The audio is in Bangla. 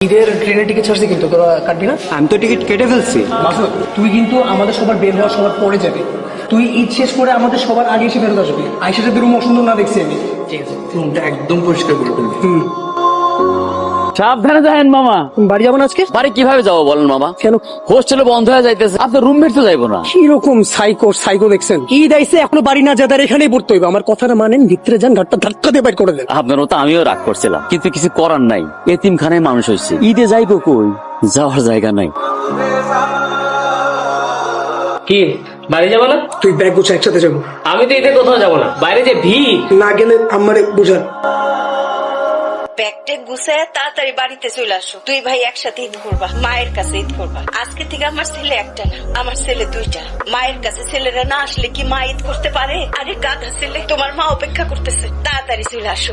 ঈদের ট্রেনের টিকিট ছাড়ছি কিন্তু তোরা কাটবি না? আমি তো টিকিট কেটে ফেলছি। মাসুদ, তুই কিন্তু আমাদের সবার বের হওয়ার সবার পরে যাবে। তুই ঈদ শেষ করে আমাদের সবার আগে এসে ফেরত আসবি। আইসাটা রুম অসুন্দর না দেখছি আমি। ঠিক আছে, রুমটা একদম পরিষ্কার করে ফেলবি। সাবধানে যাবেন মামা। বাড়ি যাবো না আজকে? বাড়ি কিভাবে যাবো বলেন মামা? কেন? হোস্টেলে বন্ধ হয়ে যাইতেছে, আপনার রুমমেট তো যাইবো না। কিরকম সাইকো দেখছেন? ঈদ আইসে এখনো বাড়ি না যেতে এখানেই পড়তে হইবে। আমার কথাটা মানেন, ভিতরে যান, ঘাটটা ধাক্কা দিয়ে বাইর করে দেন। আপনারও তো আমিও রাগ করছিলাম, কিন্তু কিছু করার নাই। এতিমখানায় মানুষ হয়েছে, ঈদে যাইবো কই? যাওয়ার জায়গা নাই। কি বাড়ি যাবো না? তুই ব্যাগ গুছা, একসাথে যাবো। আমি তো ঈদে কোথাও যাবো না, বাইরে যে ভিড়। না গেলে আমারে বুঝান। ব্যাগটা গুছায় তাড়াতাড়ি বাড়িতে চলে আসো। দুই ভাই একসাথে ঈদ করবা, মায়ের কাছে ঈদ করবা। আজকে থেকে আমার ছেলে একটা না, আমার ছেলে দুইটা। মায়ের কাছে ছেলেরা না আসলে কি মা ঈদ করতে পারে? আরে গাধা ছেলে, তোমার মা অপেক্ষা করতেছে, তাড়াতাড়ি চলে আসো।